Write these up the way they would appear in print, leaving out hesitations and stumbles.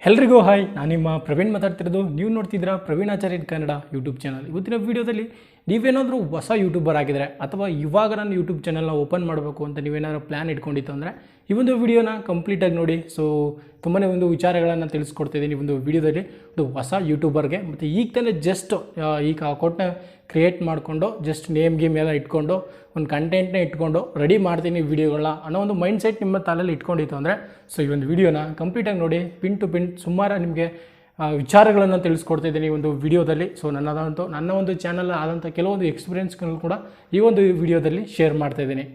ಎಲ್ರಿಗೂ ಹಾಯ್, ನಾನು ನಿಮ್ಮ ಪ್ರವೀಣ್ ಮಾತಾಡ್ತಿರೋದು. ನೀವು ನೋಡ್ತಿದ್ದೀರಾ ಪ್ರವೀಣ್ ಆಚಾರ್ ಇನ್ ಕನ್ನಡ ಯೂಟ್ಯೂಬ್ ಚಾನಲ್. ಇವತ್ತಿನ ವೀಡಿಯೋದಲ್ಲಿ ನೀವೇನಾದರೂ ಹೊಸ ಯೂಟ್ಯೂಬರ್ ಆಗಿದ್ರೆ ಅಥವಾ ಇವಾಗ ನಾನು ಯೂಟ್ಯೂಬ್ ಚಾನಲ್ನ ಓಪನ್ ಮಾಡಬೇಕು ಅಂತ ನೀವೇನಾದರೂ ಪ್ಲ್ಯಾನ್ ಇಟ್ಕೊಂಡಿತ್ತು ಅಂದರೆ ಈ ಒಂದು ವೀಡಿಯೋನ ಕಂಪ್ಲೀಟಾಗಿ ನೋಡಿ. ಸೊ ತುಂಬಾ ಒಂದು ವಿಚಾರಗಳನ್ನು ತಿಳಿಸ್ಕೊಡ್ತಿದ್ದೀನಿ ಈ ಒಂದು ವೀಡಿಯೋದಲ್ಲಿ. ಒಂದು ಹೊಸ ಯೂಟ್ಯೂಬರ್ಗೆ ಮತ್ತು ಈಗ ತಾನೇ ಜಸ್ಟ್ ಈಗ ಅಕೌಂಟ್ನ ಕ್ರಿಯೇಟ್ ಮಾಡಿಕೊಂಡು ಜಸ್ಟ್ ನೇಮ್ ಗೇಮ್ ಎಲ್ಲ ಇಟ್ಕೊಂಡು ಒಂದು ಕಂಟೆಂಟ್ನ ಇಟ್ಕೊಂಡು ರೆಡಿ ಮಾಡ್ತೀನಿ ವೀಡಿಯೋಗಳನ್ನ ಅನ್ನೋ ಒಂದು ಮೈಂಡ್ ಸೆಟ್ ನಿಮ್ಮ ತಲೆಯಲ್ಲಿ ಇಟ್ಕೊಂಡಿತ್ತು ಅಂದರೆ ಸೊ ಈ ಒಂದು ವೀಡಿಯೋನ ಕಂಪ್ಲೀಟಾಗಿ ನೋಡಿ. ಪಿನ್ ಟು ಪಿನ್ ಸುಮಾರು ನಿಮಗೆ ವಿಚಾರಗಳನ್ನು ತಿಳಿಸ್ಕೊಡ್ತಿದ್ದೀನಿ ಈ ಒಂದು ವಿಡಿಯೋದಲ್ಲಿ. ಸೊ ನನ್ನ ಒಂದು ಚಾನಲ್ ಆದಂಥ ಕೆಲವೊಂದು ಎಕ್ಸ್ಪೀರಿಯೆನ್ಸ್ಗಳು ಕೂಡ ಈ ಒಂದು ವಿಡಿಯೋದಲ್ಲಿ ಶೇರ್ ಮಾಡ್ತಾಯಿದ್ದೀನಿ.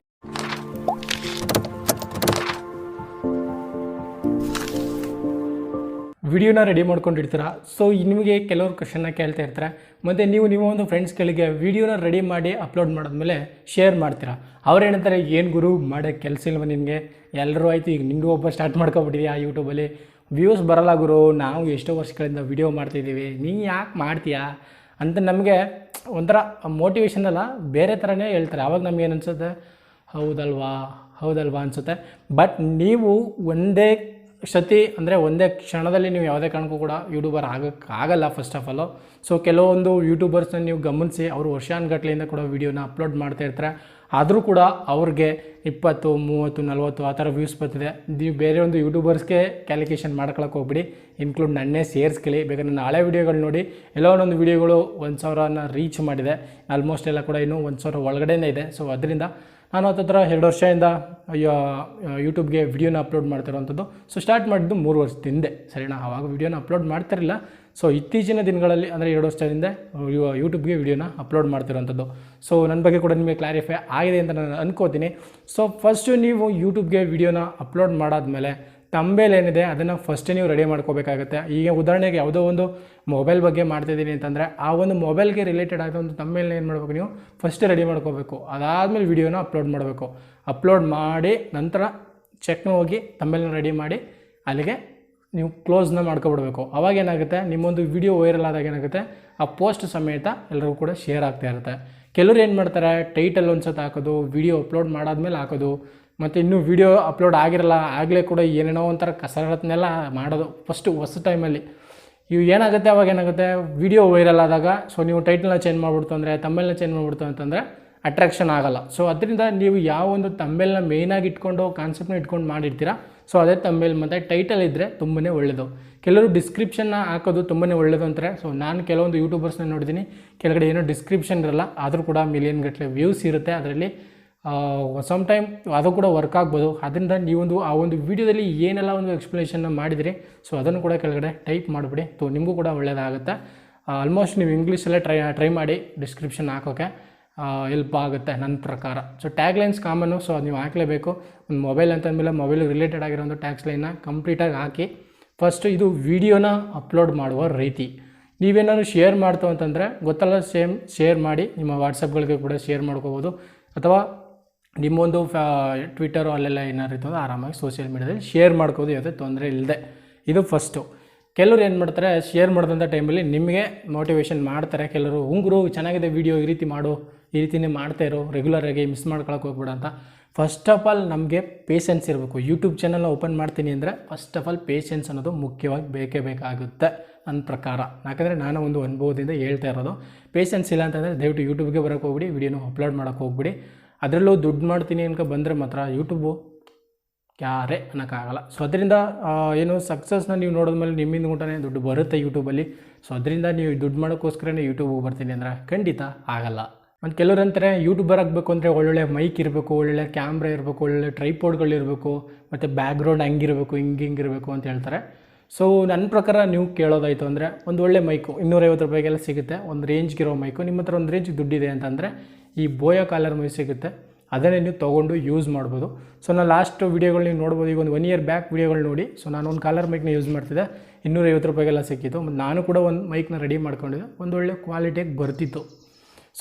ವಿಡಿಯೋನ ರೆಡಿ ಮಾಡ್ಕೊಂಡಿರ್ತೀರ. ಸೊ ನಿಮಗೆ ಕೆಲವರು ಕ್ವಶನ್ನ ಕೇಳ್ತಾ ಇರ್ತಾರೆ, ಮತ್ತು ನೀವು ಒಂದು ಫ್ರೆಂಡ್ಸ್ಗಳಿಗೆ ವಿಡಿಯೋನ ರೆಡಿ ಮಾಡಿ ಅಪ್ಲೋಡ್ ಮಾಡಿದ್ಮೇಲೆ ಶೇರ್ ಮಾಡ್ತೀರಾ. ಅವ್ರು ಹೇಳ್ತಾರೆ, ಏನು ಗುರು ಮಾಡೋಕ್ಕೆ ಕೆಲಸ ಇಲ್ವ ನಿನಗೆ, ಎಲ್ಲರೂ ಆಯಿತು ಈಗ ನಿಂದು ಒಬ್ಬ ಸ್ಟಾರ್ಟ್ ಮಾಡ್ಕೊಬಿಟ್ಟಿದ್ಯಾ ಯೂಟ್ಯೂಬಲ್ಲಿ, ವ್ಯೂಸ್ ಬರಲ್ಲ ಗುರು, ನಾವು ಎಷ್ಟೋ ವರ್ಷಗಳಿಂದ ವಿಡಿಯೋ ಮಾಡ್ತಿದ್ದೀವಿ, ನೀ ಯಾಕೆ ಮಾಡ್ತೀಯಾ ಅಂತ ನಮಗೆ ಒಂಥರ ಮೋಟಿವೇಶನ್ ಅಲ್ಲ ಬೇರೆ ಥರನೇ ಹೇಳ್ತಾರೆ. ಆವಾಗ ನಮಗೇನು ಅನಿಸುತ್ತೆ, ಹೌದಲ್ವಾ ಅನಿಸುತ್ತೆ. ಬಟ್ ನೀವು ಒಂದೇ ಸತಿ ಅಂದರೆ ಒಂದೇ ಕ್ಷಣದಲ್ಲಿ ನೀವು ಯಾವುದೇ ಕಾರಣಕ್ಕೂ ಕೂಡ ಯೂಟ್ಯೂಬರ್ ಆಗೋಕ್ಕಾಗಲ್ಲ ಫಸ್ಟ್ ಆಫ್ ಆಲು. ಸೊ ಕೆಲವೊಂದು ಯೂಟ್ಯೂಬರ್ಸ್ನ ನೀವು ಗಮನಿಸಿ, ಅವರು ವರ್ಷಾನುಗಟ್ಲೆಯಿಂದ ಕೂಡ ವೀಡಿಯೋನ ಅಪ್ಲೋಡ್ ಮಾಡ್ತಾ ಇರ್ತಾರೆ. ಆದರೂ ಕೂಡ ಅವ್ರಿಗೆ 20, 30, 40 ಆ ಥರ ವ್ಯೂಸ್ ಬರ್ತಿದೆ. ನೀವು ಬೇರೆ ಒಂದು ಯೂಟ್ಯೂಬರ್ಸ್ಗೆ ಕ್ಯಾಲ್ಕುಲೇಷನ್ ಮಾಡ್ಕೊಳಕ್ಕೆ ಹೋಗ್ಬಿಡಿ, ಇನ್ಕ್ಲೂಡ್ ನನ್ನೇ ಸೇರಿಸ್ಕೊಳ್ಳಿ. ಬೇಕಾದ್ರೆ ನನ್ನ ಹಳೆ ವೀಡಿಯೋಗಳು ನೋಡಿ, ಎಲ್ಲೋ ಒಂದೊಂದು ವೀಡಿಯೋಗಳು 1,000ನ ರೀಚ್ ಮಾಡಿದೆ. ಆಲ್ಮೋಸ್ಟ್ ಎಲ್ಲ ಕೂಡ ಇನ್ನೂ 1,000 ಒಳಗಡೆನೇ ಇದೆ. ಸೊ ಅದರಿಂದ ನಾನು ಹತ್ತಿರ 2 ವರ್ಷದಿಂದ ಯೂಟ್ಯೂಬ್ಗೆ ವಿಡಿಯೋನ ಅಪ್ಲೋಡ್ ಮಾಡ್ತಿರೋವಂಥದ್ದು. ಸೊ ಸ್ಟಾರ್ಟ್ ಮಾಡಿದ್ದು 3 ವರ್ಷದ ಹಿಂದೆ, ಸರಿನಾ? ಆವಾಗ ವಿಡಿಯೋನ ಅಪ್ಲೋಡ್ ಮಾಡ್ತಿರಲಿಲ್ಲ. ಸೊ ಇತ್ತೀಚಿನ ದಿನಗಳಲ್ಲಿ ಅಂದರೆ 2 ವರ್ಷದಿಂದ ಯೂಟ್ಯೂಬ್ಗೆ ವಿಡಿಯೋನ ಅಪ್ಲೋಡ್ ಮಾಡ್ತಿರೋವಂಥದ್ದು. ಸೊ ನನ್ನ ಬಗ್ಗೆ ಕೂಡ ನಿಮಗೆ ಕ್ಲಾರಿಫೈ ಆಗಿದೆ ಅಂತ ನಾನು ಅನ್ಕೋತೀನಿ. ಸೊ ಫಸ್ಟು ನೀವು ಯೂಟ್ಯೂಬ್ಗೆ ವಿಡಿಯೋನ ಅಪ್ಲೋಡ್ ಮಾಡಾದಮೇಲೆ ತಂಬೇಲ್ ಏನಿದೆ ಅದನ್ನು ಫಸ್ಟೇ ನೀವು ರೆಡಿ ಮಾಡ್ಕೋಬೇಕಾಗುತ್ತೆ. ಈಗ ಉದಾಹರಣೆಗೆ ಯಾವುದೋ ಒಂದು ಮೊಬೈಲ್ ಬಗ್ಗೆ ಮಾಡ್ತಿದ್ದೀನಿ ಅಂತಂದರೆ ಆ ಒಂದು ಮೊಬೈಲ್ಗೆ ರಿಲೇಟೆಡ್ ಆದ ಒಂದು ತಂಬೇಲ್ನ ಏನು ಮಾಡಬೇಕು, ನೀವು ಫಸ್ಟ್ ರೆಡಿ ಮಾಡ್ಕೋಬೇಕು. ಅದಾದಮೇಲೆ ವಿಡಿಯೋನ ಅಪ್ಲೋಡ್ ಮಾಡಬೇಕು. ಅಪ್ಲೋಡ್ ಮಾಡಿ ನಂತರ ಚೆಕ್ನ ಹೋಗಿ ತಂಬೇಲ್ನ ರೆಡಿ ಮಾಡಿ ಅಲ್ಲಿಗೆ ನೀವು ಕ್ಲೋಸ್ನ ಮಾಡ್ಕೊಬಿಡ್ಬೇಕು. ಅವಾಗ ಏನಾಗುತ್ತೆ, ನಿಮ್ಮೊಂದು ವಿಡಿಯೋ ವೈರಲ್ ಆದಾಗ ಏನಾಗುತ್ತೆ, ಆ ಪೋಸ್ಟ್ ಸಮೇತ ಎಲ್ಲರಿಗೂ ಕೂಡ ಶೇರ್ ಆಗ್ತಾ ಇರುತ್ತೆ. ಕೆಲವರು ಏನು ಮಾಡ್ತಾರೆ, ಟೈಟಲ್ ಒಂದು ಸತಿ ಹಾಕೋದು, ವಿಡಿಯೋ ಅಪ್ಲೋಡ್ ಮಾಡಾದ್ಮೇಲೆ ಹಾಕೋದು, ಮತ್ತು ಇನ್ನೂ ವೀಡಿಯೋ ಅಪ್ಲೋಡ್ ಆಗಿರಲ್ಲ ಆಗಲೇ ಕೂಡ ಏನೇನೋ ಒಂಥರ ಕಸರತ್ನೆಲ್ಲ ಮಾಡೋದು ಹೊಸ ಟೈಮಲ್ಲಿ. ಇವು ಏನಾಗುತ್ತೆ, ಅವಾಗ ಏನಾಗುತ್ತೆ, ವೀಡಿಯೋ ವೈರಲ್ ಆದಾಗ ಸೊ ನೀವು ಟೈಟಲ್ನ ಚೇಂಜ್ ಮಾಡಿಬಿಡ್ತು ಅಂದರೆ, ತಮ್ಮೇಲ್ನ ಚೇಂಜ್ ಮಾಡಿಬಿಡ್ತು ಅಂತಂದರೆ ಅಟ್ರಾಕ್ಷನ್ ಆಗೋಲ್ಲ. ಸೊ ಅದರಿಂದ ನೀವು ಯಾವ ಒಂದು ತಮ್ಮೇಲ್ನ ಮೇಯ್ನಾಗಿ ಇಟ್ಕೊಂಡು ಕಾನ್ಸೆಪ್ಟ್ನ ಇಟ್ಕೊಂಡು ಮಾಡಿರ್ತೀರಾ, ಸೊ ಅದೇ ತಮ್ಮೇಲ್ ಮತ್ತು ಟೈಟಲ್ ಇದ್ದರೆ ತುಂಬನೇ ಒಳ್ಳೆಯದು. ಕೆಲವರು ಡಿಸ್ಕ್ರಿಪ್ಷನ್ನ ಹಾಕೋದು ತುಂಬಾ ಒಳ್ಳೆಯದು ಅಂತಾರೆ. ಸೊ ನಾನು ಕೆಲವೊಂದು ಯೂಟ್ಯೂಬರ್ಸ್ನ ನೋಡಿದ್ದೀನಿ, ಕೆಳಗಡೆ ಏನೋ ಡಿಸ್ಕ್ರಿಪ್ಷನ್ ಇರಲ್ಲ, ಆದರೂ ಕೂಡ ಮಿಲಿಯನ್ ಗಟ್ಟಲೆ ವ್ಯೂಸ್ ಇರುತ್ತೆ. ಅದರಲ್ಲಿ ಸಮ್ ಟೈಮ್ ಅದು ಕೂಡ ವರ್ಕ್ ಆಗ್ಬೋದು. ಅದರಿಂದ ನೀವೊಂದು ಆ ಒಂದು ವೀಡಿಯೋದಲ್ಲಿ ಏನೆಲ್ಲ ಒಂದು ಎಕ್ಸ್ಪ್ಲನೇಷನ್ನ ಮಾಡಿದಿರಿ, ಸೊ ಅದನ್ನು ಕೂಡ ಕೆಳಗಡೆ ಟೈಪ್ ಮಾಡಿಬಿಡಿ. ಸೊ ನಿಮಗೂ ಕೂಡ ಒಳ್ಳೆಯದಾಗುತ್ತೆ. ಆಲ್ಮೋಸ್ಟ್ ನೀವು ಇಂಗ್ಲೀಷಲ್ಲೇ ಟ್ರೈ ಮಾಡಿ ಡಿಸ್ಕ್ರಿಪ್ಷನ್ ಹಾಕೋಕ್ಕೆ ಹೆಲ್ಪ್ ಆಗುತ್ತೆ ನನ್ನ ಪ್ರಕಾರ. ಸೊ ಟ್ಯಾಗ್ ಲೈನ್ಸ್ ಕಾಮನ್ನು, ಸೊ ಅದು ನೀವು ಹಾಕಲೇಬೇಕು. ಒಂದು ಮೊಬೈಲ್ ಅಂತಂದಮೇಲೆ ಮೊಬೈಲಿಗೆ ರಿಲೇಟೆಡ್ ಆಗಿರೋ ಒಂದು ಟ್ಯಾಗ್ಸ್ ಲೈನ್ನ ಕಂಪ್ಲೀಟಾಗಿ ಹಾಕಿ. ಫಸ್ಟು ಇದು ವೀಡಿಯೋನ ಅಪ್ಲೋಡ್ ಮಾಡುವ ರೀತಿ. ನೀವೇನಾದ್ರು ಶೇರ್ ಮಾಡ್ತು ಅಂತಂದರೆ ಗೊತ್ತಲ್ಲ, ಶೇರ್ ಮಾಡಿ ನಿಮ್ಮ ವಾಟ್ಸಪ್ಗಳಿಗೆ ಕೂಡ ಶೇರ್ ಮಾಡ್ಕೋಬೋದು, ಅಥವಾ ನಿಮ್ಮೊಂದು ಟ್ವಿಟರು ಅಲ್ಲೆಲ್ಲ ಏನಾರು ಇರ್ತದೆ ಆರಾಮಾಗಿ ಸೋಷಿಯಲ್ ಮೀಡಿಯಾದಲ್ಲಿ ಶೇರ್ ಮಾಡ್ಕೋದು, ಯಾವುದೇ ತೊಂದರೆ ಇಲ್ಲದೆ. ಇದು ಫಸ್ಟು. ಕೆಲವರು ಏನು ಮಾಡ್ತಾರೆ, ಶೇರ್ ಮಾಡಿದಂಥ ಟೈಮಲ್ಲಿ ನಿಮಗೆ ಮೋಟಿವೇಶನ್ ಮಾಡ್ತಾರೆ. ಕೆಲವರು ಉಂಗುರು ಚೆನ್ನಾಗಿದೆ ವೀಡಿಯೋ, ಈ ರೀತಿ ಮಾಡು, ಈ ರೀತಿಯೇ ಮಾಡ್ತಾ ಇರೋ, ರೆಗ್ಯುಲರಾಗಿ ಮಿಸ್ ಮಾಡ್ಕೊಳಕ್ಕೆ ಹೋಗ್ಬೇಡ ಅಂತ. ಫಸ್ಟ್ ಆಫ್ ಆಲ್ ನಮಗೆ ಪೇಷನ್ಸ್ ಇರಬೇಕು. ಯೂಟ್ಯೂಬ್ ಚಾನಲ್ನ ಓಪನ್ ಮಾಡ್ತೀನಿ ಅಂದರೆ ಫಸ್ಟ್ ಆಫ್ ಆಲ್ ಪೇಷನ್ಸ್ ಅನ್ನೋದು ಮುಖ್ಯವಾಗಿ ಬೇಕಾಗುತ್ತೆ ನನ್ನ ಪ್ರಕಾರ. ಯಾಕಂದರೆ ನಾನು ಒಂದು ಅನುಭವದಿಂದ ಹೇಳ್ತಾ ಇರೋದು. ಪೇಷನ್ಸ್ ಇಲ್ಲ ಅಂತಂದರೆ ದಯವಿಟ್ಟು ಯೂಟ್ಯೂಬ್ಗೆ ಬರೋಕ್ಕೆ ಹೋಗ್ಬಿಡಿ, ವೀಡಿಯೋನ ಅಪ್ಲೋಡ್ ಮಾಡೋಕ್ಕೆ ಹೋಗ್ಬಿಡಿ. ಅದರಲ್ಲೂ ದುಡ್ಡು ಮಾಡ್ತೀನಿ ಅನ್ಕೊ ಬಂದರೆ ಮಾತ್ರ ಯೂಟ್ಯೂಬು ಯಾರೇ ಅನ್ನೋಕ್ಕಾಗಲ್ಲ. ಸೊ ಅದರಿಂದ ಏನು ಸಕ್ಸಸ್ನ ನೀವು ನೋಡಿದ್ಮೇಲೆ ನಿಮ್ಮಿಂದ ಊಟನೇ ದುಡ್ಡು ಬರುತ್ತೆ ಯೂಟ್ಯೂಬಲ್ಲಿ. ಸೊ ಅದರಿಂದ ನೀವು ದುಡ್ಡು ಮಾಡೋಕ್ಕೋಸ್ಕರನೇ ಯೂಟ್ಯೂಬ್ಗೆ ಬರ್ತೀನಿ ಅಂದರೆ ಖಂಡಿತ ಆಗಲ್ಲ. ಮತ್ತು ಕೆಲವ್ರು ಅಂತಾರೆ, ಯೂಟ್ಯೂಬರ್ ಆಗಬೇಕು ಅಂದರೆ ಒಳ್ಳೊಳ್ಳೆ ಮೈಕ್ ಇರಬೇಕು, ಒಳ್ಳೊಳ್ಳೆ ಕ್ಯಾಮ್ರಾ ಇರಬೇಕು, ಒಳ್ಳೊಳ್ಳೆ ಟ್ರೈಪೋಡ್ಗಳಿರಬೇಕು, ಮತ್ತು ಬ್ಯಾಕ್ಗ್ರೌಂಡ್ ಹಂಗಿರಬೇಕು, ಹಿಂಗಿರಬೇಕು ಅಂತ ಹೇಳ್ತಾರೆ. ಸೊ ನನ್ನ ಪ್ರಕಾರ ನೀವು ಕೇಳೋದಾಯಿತು ಅಂದರೆ ಒಂದು ಒಳ್ಳೆ ಮೈಕು 250 ರೂಪಾಯಿಗೆಲ್ಲ ಸಿಗುತ್ತೆ. ಒಂದು ರೇಂಜ್ಗಿರೋ ಮೈಕು, ನಿಮ್ಮ ಹತ್ರ ಒಂದು ರೇಂಜ್ಗೆ ದುಡ್ಡಿದೆ ಅಂತಂದರೆ ಈ ಬೋಯೋ ಕಾಲರ್ ಮೈಕ್ ಸಿಗುತ್ತೆ, ಅದನ್ನೇ ನೀವು ತೊಗೊಂಡು ಯೂಸ್ ಮಾಡ್ಬೋದು. ಸೊ ನಾನು ಲಾಸ್ಟ್ ವೀಡಿಯೋಗಳು ನೀವು ನೋಡ್ಬೋದು. ಈಗ ಒಂದು 1 ಇಯರ್ ಬ್ಯಾಕ್ ವೀಡಿಯೋಗಳು ನೋಡಿ. ಸೊ ನಾನು ಒಂದು ಕಾಲರ್ ಮೈಕ್ನ ಯೂಸ್ ಮಾಡ್ತಿದ್ದೆ, 250 ರೂಪಾಯಿಗೆಲ್ಲ ಸಿಕ್ಕಿತ್ತು. ಮತ್ತು ನಾನು ಕೂಡ ಒಂದು ಮೈಕ್ನ ರೆಡಿ ಮಾಡ್ಕೊಂಡಿದ್ದೆ, ಒಂದು ಒಳ್ಳೆ ಕ್ವಾಲಿಟಿಯಾಗಿ ಬರ್ತಿತ್ತು.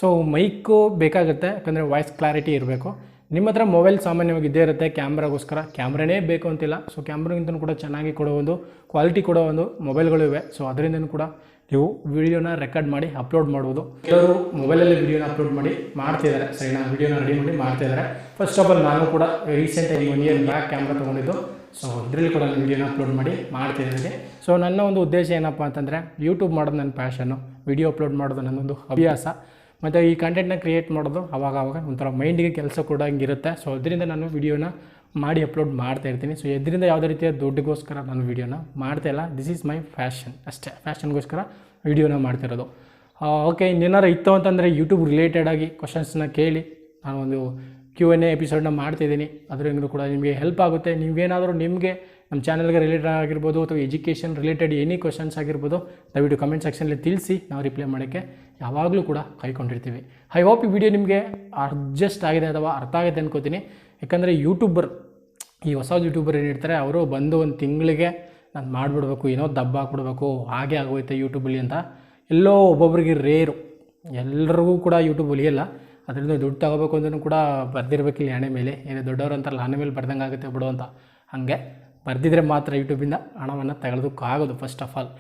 ಸೊ ಮೈಕು ಬೇಕಾಗುತ್ತೆ, ಯಾಕಂದರೆ ವಾಯ್ಸ್ ಕ್ಲಾರಿಟಿ ಇರಬೇಕು. ನಿಮ್ಮ ಹತ್ರ ಮೊಬೈಲ್ ಸಾಮಾನ್ಯವಾಗಿ ಇದ್ದೇ ಇರುತ್ತೆ, ಕ್ಯಾಮ್ರಾಗೋಸ್ಕರ ಕ್ಯಾಮ್ರಾನೇ ಬೇಕು ಅಂತಿಲ್ಲ. ಸೊ ಕ್ಯಾಮ್ರಾಗಿಂತ ಕೂಡ ಚೆನ್ನಾಗಿ ಕೊಡೋ ಒಂದು ಕ್ವಾಲಿಟಿ ಕೊಡೋ ಒಂದು ಮೊಬೈಲ್ಗಳು ಇವೆ. ಸೊ ಅದರಿಂದನೂ ಕೂಡ ನೀವು ವಿಡಿಯೋನ ರೆಕಾರ್ಡ್ ಮಾಡಿ ಅಪ್ಲೋಡ್ ಮಾಡ್ಬೋದು. ಕೆಲವರು ಮೊಬೈಲಲ್ಲಿ ವಿಡಿಯೋನ ಅಪ್ಲೋಡ್ ಮಾಡಿ ಮಾಡ್ತಿದ್ದಾರೆ, ಸರಿನಾ? ವಿಡಿಯೋನ ರೆಡಿ ಮಾಡಿ ಮಾಡ್ತಿದ್ದಾರೆ. ಫಸ್ಟ್ ಆಫ್ ಆಲ್ ನಾನು ಕೂಡ ರೀಸೆಂಟಾಗಿ 1 ಇಯರ್ ಬ್ಯಾಕ್ ಕ್ಯಾಮ್ರಾ ತೊಗೊಂಡಿದ್ದು. ಸೊ ಇದರಲ್ಲಿ ಕೂಡ ನಾನು ವೀಡಿಯೋನ ಅಪ್ಲೋಡ್ ಮಾಡ್ತಿದ್ದೀನಿ. ಸೊ ನನ್ನ ಒಂದು ಉದ್ದೇಶ ಏನಪ್ಪ ಅಂತಂದರೆ ಯೂಟ್ಯೂಬ್ ಮಾಡೋದು ನನ್ನ ಪ್ಯಾಷನ್ನು, ವೀಡಿಯೋ ಅಪ್ಲೋಡ್ ಮಾಡೋದು ನನ್ನೊಂದು ಹವ್ಯಾಸ, ಮತ್ತು ಈ ಕಂಟೆಂಟ್ನ ಕ್ರಿಯೇಟ್ ಮಾಡೋದು ಅವಾಗ ಒಂಥರ ಮೈಂಡಿಗೆ ಕೆಲಸ ಕೂಡ ಹಿಂಗಿರುತ್ತೆ. ಸೊ ಅದರಿಂದ ನಾನು ವೀಡಿಯೋನ ಮಾಡಿ ಅಪ್ಲೋಡ್ ಮಾಡ್ತಾಯಿರ್ತೀನಿ. ಸೊ ಇದರಿಂದ ಯಾವುದೇ ರೀತಿಯ ದುಡ್ಡಿಗೋಸ್ಕರ ನಾನು ವೀಡಿಯೋನ ಮಾಡ್ತಾಯಿಲ್ಲ. ದಿಸ್ ಈಸ್ ಮೈ ಫ್ಯಾಷನ್ ಅಷ್ಟೇ, ಫ್ಯಾಷನ್ಗೋಸ್ಕರ ವೀಡಿಯೋನ ಮಾಡ್ತಿರೋದು. ಓಕೆ, ಇನ್ನೇನಾರು ಇತ್ತು ಅಂತಂದರೆ ಯೂಟ್ಯೂಬ್ ರಿಲೇಟೆಡಾಗಿ ಕ್ವಶನ್ಸ್ನ ಕೇಳಿ, ನಾನು ಒಂದು Q&A ಎಪಿಸೋಡ್ನ ಮಾಡ್ತಿದ್ದೀನಿ. ಅದರಿಂದ ಕೂಡ ನಿಮಗೆ ಹೆಲ್ಪ್ ಆಗುತ್ತೆ. ನೀವೇನಾದರೂ ನಿಮಗೆ ನಮ್ಮ ಚಾನಲ್ಗೆ ರಿಲೇಟೆಡ್ ಆಗಿರ್ಬೋದು ಅಥವಾ ಎಜುಕೇಷನ್ ರಿಲೇಟೆಡ್ ಎನಿ ಕ್ವಶನ್ಸ್ ಆಗಿರ್ಬೋದು, ದಯವಿಟ್ಟು ಕಮೆಂಟ್ ಸೆಕ್ಷನಲ್ಲಿ ತಿಳಿಸಿ, ನಾವು ರಿಪ್ಲೈ ಮಾಡೋಕ್ಕೆ ಯಾವಾಗಲೂ ಕೂಡ ಕಾಯ್ಕೊಂಡಿರ್ತೀವಿ. ಐ ಹೋಪ್ ಈ ವಿಡಿಯೋ ನಿಮಗೆ ಅಡ್ಜಸ್ಟ್ ಆಗಿದೆ ಅಥವಾ ಅರ್ಥ ಆಗಿದೆ ಅನ್ಕೋತೀನಿ. ಯಾಕಂದರೆ ಯೂಟ್ಯೂಬರ್, ಈ ಹೊಸ ಯೂಟ್ಯೂಬರ್ ಏನಿರ್ತಾರೆ ಅವರು ಬಂದು ಒಂದು ತಿಂಗಳಿಗೆ ನಾನು ಮಾಡಿಬಿಡ್ಬೇಕು, ಏನೋ ದಬ್ಬ ಹಾಕ್ಬಿಡ್ಬೇಕು, ಹಾಗೆ ಆಗೋಯ್ತೆ ಯೂಟ್ಯೂಬಲ್ಲಿ ಅಂತ ಎಲ್ಲೋ ಒಬ್ಬೊಬ್ರಿಗೆ ರೇರು. ಎಲ್ಲರಿಗೂ ಕೂಡ ಯೂಟ್ಯೂಬ್ ಒಲಿಯಲ್ಲ. ಅದರಿಂದ ದುಡ್ಡು ತಗೋಬೇಕು ಅಂತಲೂ ಕೂಡ ಬರ್ದಿರ್ಬೇಕಿಲ್ಲ ಹಣೆ ಮೇಲೆ. ಏನೋ ದೊಡ್ಡವರು ಅಂತಾರಲ್ಲ, ಹಣೆ ಮೇಲೆ ಬರ್ದಂಗೆ ಆಗುತ್ತೆ ಬಿಡು ಅಂತ, ಹಾಗೆ ಬರ್ದಿದ್ರೆ ಮಾತ್ರ ಯೂಟ್ಯೂಬಿಂದ ಹಣವನ್ನು ತೆಗೆದುಕ್ಕಾಗೋದು. ಫಸ್ಟ್ ಆಫ್ ಆಲ್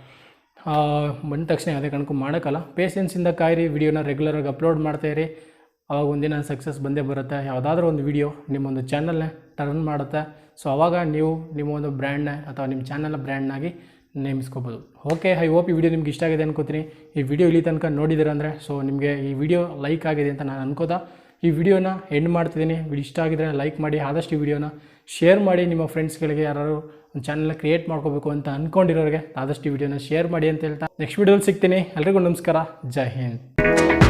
ಬಂದ ತಕ್ಷಣ ಯಾವುದೇ ಕಾರಣಕ್ಕೂ ಮಾಡೋಕ್ಕಲ್ಲ. ಪೇಷನ್ಸಿಂದ ಕಾಯಿರಿ, ವೀಡಿಯೋನ ರೆಗ್ಯುಲರಾಗಿ ಅಪ್ಲೋಡ್ ಮಾಡ್ತಾಯಿರಿ. ಆವಾಗ ಒಂದಿನ ಸಕ್ಸಸ್ ಬಂದೇ ಬರುತ್ತೆ. ಯಾವುದಾದ್ರೂ ಒಂದು ವೀಡಿಯೋ ನಿಮ್ಮೊಂದು ಚಾನಲ್ನ ಟರ್ನ್ ಮಾಡುತ್ತೆ. ಸೊ ಆವಾಗ ನೀವು ನಿಮ್ಮ ಒಂದು ಬ್ರ್ಯಾಂಡ್ನ ಅಥವಾ ನಿಮ್ಮ ಚಾನಲ್ನ ಬ್ರ್ಯಾಂಡ್ನಾಗಿ ನೇಮಿಸ್ಕೋಬೋದು. ಓಕೆ, ಐ ಹೋಪ್ ಈ ವಿಡಿಯೋ ನಿಮ್ಗೆ ಇಷ್ಟ ಆಗಿದೆ ಅನ್ಕೋತೀನಿ. ಈ ವಿಡಿಯೋ ಇಲ್ಲಿ ತನಕ ನೋಡಿದ್ದೀರ ಅಂದರೆ ಸೊ ನಿಮಗೆ ಈ ವಿಡಿಯೋ ಲೈಕ್ ಆಗಿದೆ ಅಂತ ನಾನು ಅನ್ಕೋತಾ ಈ ವಿಡಿಯೋನ ಎಂಡ್ ಮಾಡ್ತಿದ್ದೀನಿ. ವಿಡಿಯೋ ಇಷ್ಟ ಆಗಿದ್ರೆ ಲೈಕ್ ಮಾಡಿ, ಆದಷ್ಟು ಈ ವಿಡಿಯೋನ ಶೇರ್ ಮಾಡಿ. ನಿಮ್ಮ ಫ್ರೆಂಡ್ಸ್ಗಳಿಗೆ ಯಾರು ಒಂದು ಚಾನಲ್ನ ಕ್ರಿಯೇಟ್ ಮಾಡ್ಕೋಬೇಕು ಅಂತ ಅಂದ್ಕೊಂಡಿರೋರಿಗೆ ಆದಷ್ಟು ಈ ವಿಡಿಯೋನ ಶೇರ್ ಮಾಡಿ ಅಂತ ಹೇಳ್ತಾ ನೆಕ್ಸ್ಟ್ ವಿಡಿಯೋದಲ್ಲಿ ಸಿಗ್ತೀನಿ. ಎಲ್ರಿಗೂ ನಮಸ್ಕಾರ, ಜೈ ಹಿಂದ್.